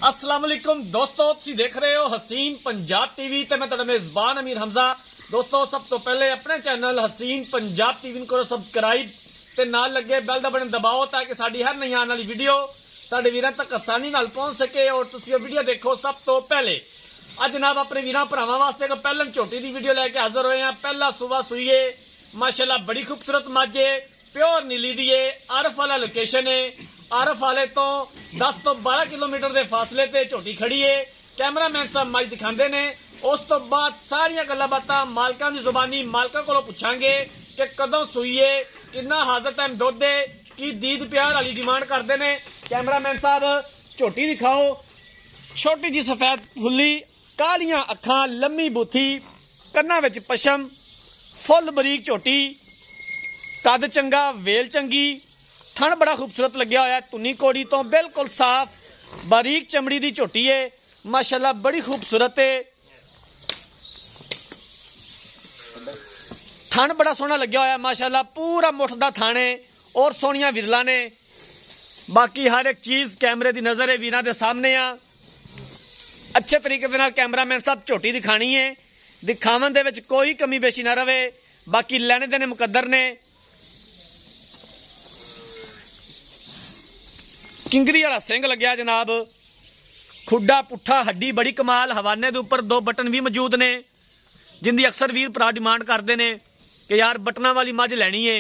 अस्सलाम वालेकुम दोस्तों, तुसीं देख रहे हो हसीन पंजाब टीवी ते मैं तुहाडा मेज़बान अमीर हमजा। दोस्तों, सब तो पहले अपने चैनल हसीन पंजाब टीवी नूं करो सबसक्राइब ते नाल लगे बैल दा बटन दबाओ ताकि साडी हर नई आने वाली वीडियो साडे वीरां तक आसानी नाल पहुंच सके और तुसीं वो वीडियो देखो सब तो पहले। अज जनाब अपने वीरां भरावां वास्ते एक पहलन झोटी दी वीडियो लैके हाज़र होए हैं। पहला सुबह सुईए माशाअल्लाह बड़ी खूबसूरत मੱਝ है, प्योर नीली दी है, आरफ वाला लोकेशन है। आरफ वाले तो 10 तो 12 किलोमीटर के फासले ते झोटी खड़ी है। कैमरामैन साहब मੱਝ दिखाते ने, उस तो बाद सारियां गल्लां बातां मालकां दी जुबानी मालकां कोलों पुछांगे कि कदों सूई है, कितना हाजर टाइम दुध है, की दीद प्यार वाली डिमांड करते ने। कैमरामैन साहब झोटी दिखाओ, छोटी जी सफेद फुल्ली, कालियां अखां, लम्मी बूथी, कन्नां विच पशम, फुल बरीक झोटी, कद चंगा, वेल चंगी, थण बड़ा खूबसूरत लग्या होया, तुनी कोड़ी तो बिल्कुल साफ बारीक चमड़ी दी झोटी है। माशाअल्लाह बड़ी खूबसूरत है, थण बड़ा सोहना लग्या होया माशाअल्लाह, पूरा मुठ दा थण है और सोहणियां विरला ने। बाकी हर एक चीज़ कैमरे दी नज़र है वीरां दे सामने आ। अच्छे तरीके दे नाल कैमरामैन साहब झोटी दिखानी है, दिखावन दे विच कोई कमी बेशी ना रवे। बाकी लैने देने मुकद्दर ने। किंगरी वाला सिंह लग्या जनाब, खुड्डा पुट्ठा, हड्डी बड़ी कमाल, हवाने दे उपर 2 बटन भी मौजूद ने, जिंदी अक्सर वीर भरा डिमांड करते हैं कि यार बटना वाली मੱਝ लैनी है।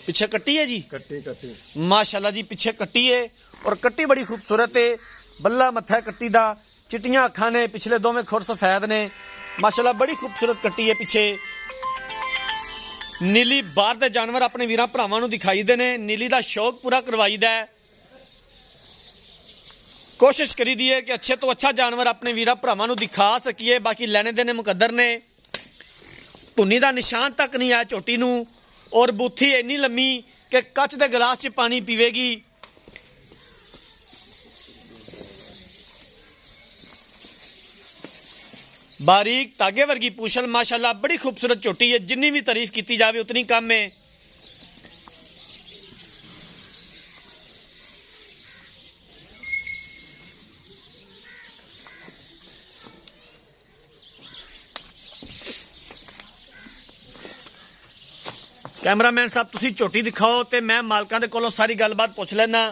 पीछे कट्टी है जी, कट्टी माशाल्लाह जी, पीछे कट्टी है और कट्टी बड़ी खूबसूरत है। बल्ला मत्था कट्टी दा, चिट्टियां अखां ने, पिछले दोवें खुर सफेद ने, माशाल्लाह बड़ी खूबसूरत कट्टी है। पीछे नीली बाहर दे जानवर अपने वीरां भरावां नूं दिखाई दे ने, नीली दा शौक पूरा करवाईदा है। कोशिश करी दी है कि अच्छे तो अच्छा जानवर अपने वीरां भरावां नूं दिखा सकीए। बाकी लैने देने मुकद्दर ने। धुनी दा निशान तक नहीं आया झोटी नूं और बूथी इन्नी लम्मी कि कच दे गिलास च पानी पीवेगी। बारीक धागे वर्गी पूछल, माशाल्लाह बड़ी खूबसूरत झोटी है। जिन्नी भी तारीफ की जाए उतनी कम है। कैमरामैन साहब तुसी झोटी दिखाओ ते मैं मालकां दे कोलों सारी गलबात पुछ लेना।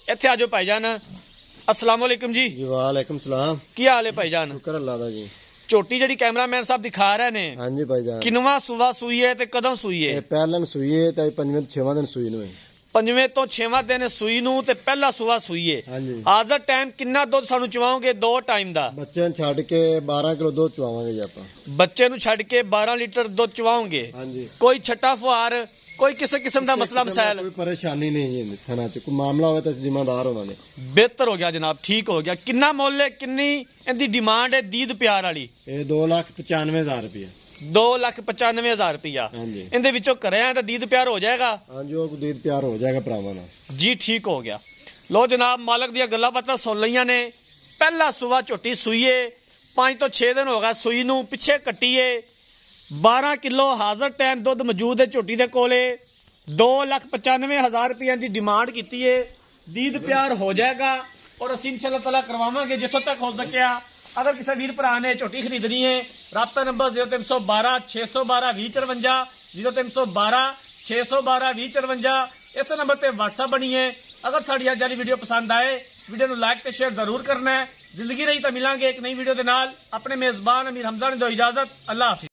इत्थे आ जाओ भाईजान। अस्सलाम वालेकुम जी। वालेकुम सलाम। की हाल है भाईजान? शुक्र अल्लाह दा जी। झोटी जिहड़ी कैमरामैन साहब दिखा रहे ने, हां जी भाईजान, किनवा सुवा सुई है ते कदों सुई है? पहलन सुई है ते 5वें तो 6वां दिन सुई नु है। 5वें तो 6वां दिन सुई नूं ते पहला सुवा सुई है। हां जी। हाजर टाइम कितना दुध सानू चवाओगे? 2 टाइम दा। बच्चे नु छड़ के 12 किलो दूध चवावांगे जी आपा। बच्चे नु छड़ के 12 लीटर दुध चवाओगे? हां जी। कोई छट्टा फुहार, कोई किसी किस्म दा मसला मसाइल? कोई परेशानी नहीं है थाना च, कोई मामला होवे तो जिम्मेदार होना। बेहतर हो गया जनाब, ठीक हो गया। किन्ना मुੱਲ है, किन्नी इहदी डिमांड है दीद प्यार वाली? ये 2,95,000 रुपया। 2,95,000 रुपया। हां जी। इहदे विचों कराया तो दीद प्यार हो जाएगा? हां जी, वो दूध प्यार हो जाएगा भरावां नाल जी, ठीक हो गया। लो जनाब, मालक दियां गल्लां बातां सुन लईयां ने। पहला सुवा झोटी सुईए, 5 तो 6 दिन हो गया सुई नूं, पिछे कट्टीए, 12 किलो हाजर टाइम दुध मौजूद है झोटी दे कोले। 2,95,000 रुपये की डिमांड की है। दीद प्यार हो जाएगा और असीं इंशाअल्लाह ताला करवावांगे जिथों तक हो सकिया। अगर किसी वीर भरा ने झोटी खरीदनी है, राब्ता नंबर 0312 612 2054, 0312 612 2054, इस नंबर पर व्हाट्सएप बनी है। अगर साड़ी अज वाली वीडियो पसंद आए, वीडियो को लाइक तो शेयर जरूर करना है। जिंदगी रही तो मिलांगे एक नई वीडियो के नाल। अपने मेजबान अमीर हमजा ने दो इजाजत। अल्लाह हाफिज़।